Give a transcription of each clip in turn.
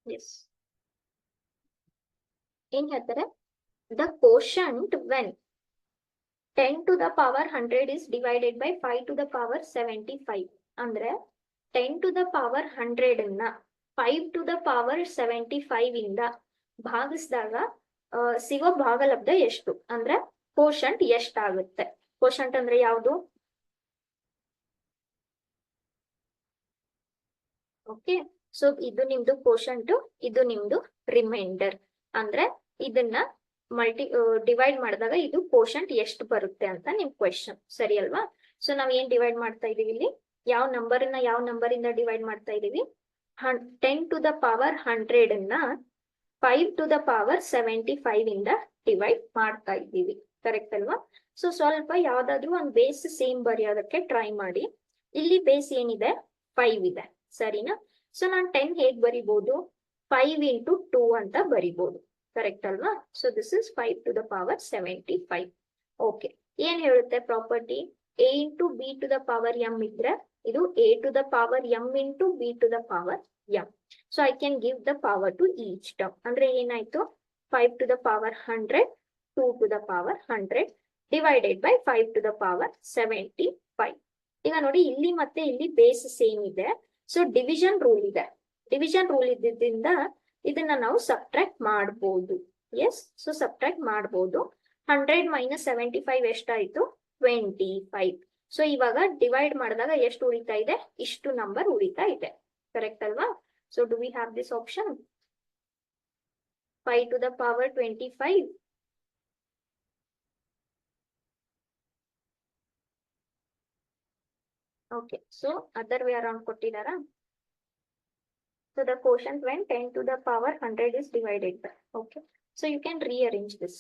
S ಏನ್ ಹೇಳ್ತಾರೆ, the quotient when 10 to the power 100 is divided by 5 to the power 75. ಅಂದ್ರೆ 10 to the power 100 ಅನ್ನ 5 to the power 75 ಇಂದ ಭಾಗಿಸಿದಾಗ ಸಿಗೋ ಭಾಗಲಬ್ಧ ಎಷ್ಟು ಅಂದ್ರೆ ಕೋಶಂಟ್ ಎಷ್ಟಾಗುತ್ತೆ. ಕೋಶಂಟ್ ಅಂದ್ರೆ ಯಾವುದು? ಓಕೆ, ಸೊ ಇದು ನಿಮ್ದು ಕೋಶಂಟ್, ಇದು ನಿಮ್ದು ರಿಮೈಂಡರ್. ಅಂದ್ರೆ ಇದನ್ನ ಡಿವೈಡ್ ಮಾಡಿದಾಗ ಇದು ಕೋಶಂಟ್ ಎಷ್ಟು ಬರುತ್ತೆ ಅಂತ ನಿಮ್ ಕ್ವೆಶನ್, ಸರಿ ಅಲ್ವಾ? ಸೊ ನಾವ್ ಏನ್ ಡಿವೈಡ್ ಮಾಡ್ತಾ ಇದೀವಿ ಇಲ್ಲಿ, ಯಾವ ನಂಬರ್ ಇಂದ ಡಿವೈಡ್ ಮಾಡ್ತಾ ಇದೀವಿ? 10 to the power 100 ಅನ್ನ 5 to the power 75 ಇಂದ ಡಿವೈಡ್ ಮಾಡ್ತಾ ಇದ್ದೀವಿ, ಕರೆಕ್ಟ್ ಅಲ್ವಾ? ಸೊ ಸ್ವಲ್ಪ ಯಾವ್ದಾದ್ರು ಒಂದು ಬೇಸ್ ಸೇಮ್ ಬರೆಯೋದಕ್ಕೆ ಟ್ರೈ ಮಾಡಿ. ಇಲ್ಲಿ ಬೇಸ್ ಏನಿದೆ? 5 ಇದೆ, ಸರಿನಾ? ಸೊ ನಾನು 10 ಹೇಗ್ ಬರಿಬಹುದು? 5 into 2 ಅಂತ ಬರಿಬಹುದು, ಕರೆಕ್ಟ್ ಅಲ್ವಾ? So this is 5 to the power 75. Okay, ಏನ್ ಹೇಳುತ್ತೆ property? a into b to the power m ಇದ್ರೆ ಇದು a to the power m into b to the power m. So I can give the power to each term. ಅಂದ್ರೆ ಏನಾಯ್ತು? 5 to the power 100, 2 to the power 100 divided by 5 to the power 75. ಈಗ ನೋಡಿ, ಇಲ್ಲಿ ಮತ್ತೆ ಇಲ್ಲಿ base same ಇದೆ. So division rule ಇದೆ. Division rule ಇದ್ದಿದ್ದರಿಂದ ಇದನ್ನ ನಾವು ಸಬ್ಟ್ರಾಕ್ಟ್ ಮಾಡಬಹುದು. ಎಸ್, ಸೊ ಸಬ್ಟ್ರಾಕ್ಟ್ ಮಾಡಬಹುದು. 100 ಮೈನಸ್ 75 ಎಷ್ಟಾಯ್ತು? 25. ಸೊ ಇವಾಗ ಡಿವೈಡ್ ಮಾಡಿದಾಗ ಎಷ್ಟು ಉಳಿತಾ ಇದೆ? ಇಷ್ಟು ನಂಬರ್ ಉಳಿತಾ ಇದೆ, ಕರೆಕ್ಟ್ ಅಲ್ವಾ? So do we have this option 5 to the power 25? Okay, so other way around ಕೊಟ್ಟಿದಾರಾ? So the quotient when 10 to the power 100 is divided by. Okay, so you can rearrange this.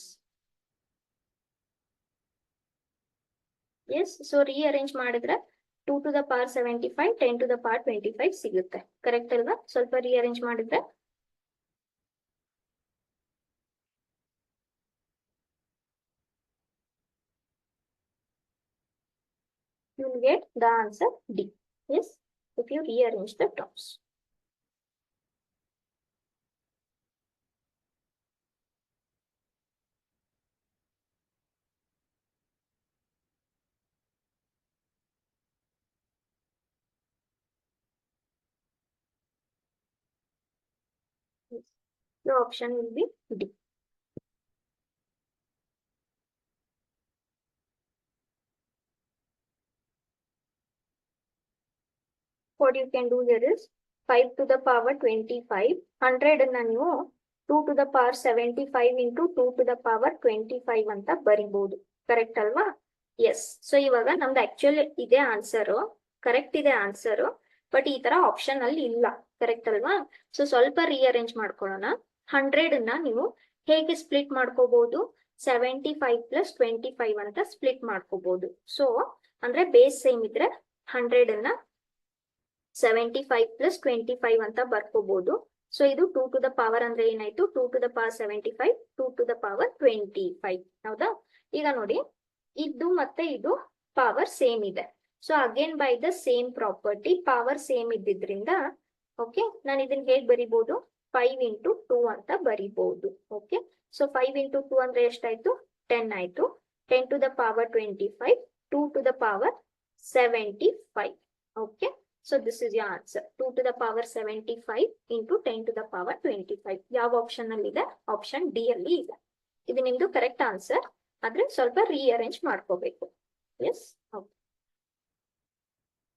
Yes, so rearrange ಮಾಡಿದ್ರೆ 2 to the power 75, 10 to the power 25 ಸಿಗುತ್ತೆ, correct ಅಲ್ವಾ? ಸ್ವಲ್ಪ rearrange ಮಾಡಿದ್ರೆ you will get the answer D. Yes, if you rearrange the terms. Yes. Your option will be D. What you can do here is 5 to the power 25, 100 ಅನ್ನ ನೀವು 2 to the power 75 into 2 to the power 25 ಅಂತ ಬರಿಬಹುದು, correct ಅಲ್ವಾ? S, so ಇವಾಗ ನಮ್ದು actually ಇದೆ answer, correct ಇದೆ answer, but ಈ ತರ ಆಪ್ಷನ್ ಅಲ್ಲಿ ಇಲ್ಲ, ಕರೆಕ್ಟ್ ಅಲ್ವಾ? ಸೊ ಸ್ವಲ್ಪ ರೀಅರೇಂಜ್ ಮಾಡ್ಕೊಳ್ಳೋಣ. 100 ಅನ್ನ ನೀವು ಹೇಗೆ ಸ್ಪ್ಲಿಟ್ ಮಾಡ್ಕೋಬಹುದು? 75 ಪ್ಲಸ್ 25 ಅಂತ ಸ್ಪ್ಲಿಟ್ ಮಾಡ್ಕೋಬಹುದು. ಸೊ ಅಂದ್ರೆ ಬೇಸ್ ಸೇಮ್ ಇದ್ರೆ 100 ಅನ್ನ 75 ಪ್ಲಸ್ 25 ಅಂತ ಬರ್ಕೋಬಹುದು. ಸೊ ಇದು 2 to the power ಅಂದ್ರೆ ಏನಾಯ್ತು? 2 to the power 75, 2 to the power 25, ಹೌದಾ? ಈಗ ನೋಡಿ, ಇದು ಮತ್ತೆ ಇದು ಪವರ್ ಸೇಮ್ ಇದೆ. So again by the same property, power same ಇದ್ದಿದ್ರಿಂದ ಓಕೆ, ನಾನು ಇದನ್ನ ಹೇಗ್ ಬರಿಬಹುದು? 5 into 2 ಅಂತ ಬರಿಬಹುದು. ಓಕೆ, ಸೊ 5 into 2 ಅಂದ್ರೆ ಎಷ್ಟಾಯ್ತು? 10 ಆಯ್ತು. 10 to the power 25, 2 to the power 75. Okay, so this is your answer. 2 to the power 75 into 10 to the power 25. ಯಾವ option ಅಲ್ಲಿ ಇದೆ? ಆಪ್ಷನ್ ಡಿ ಅಲ್ಲಿ ಇದೆ. ಇದು ನಿಮ್ದು ಕರೆಕ್ಟ್ ಆನ್ಸರ್, ಆದ್ರೆ ಸ್ವಲ್ಪ ರೀಅರೇಂಜ್ ಮಾಡ್ಕೋಬೇಕು. Yes, okay.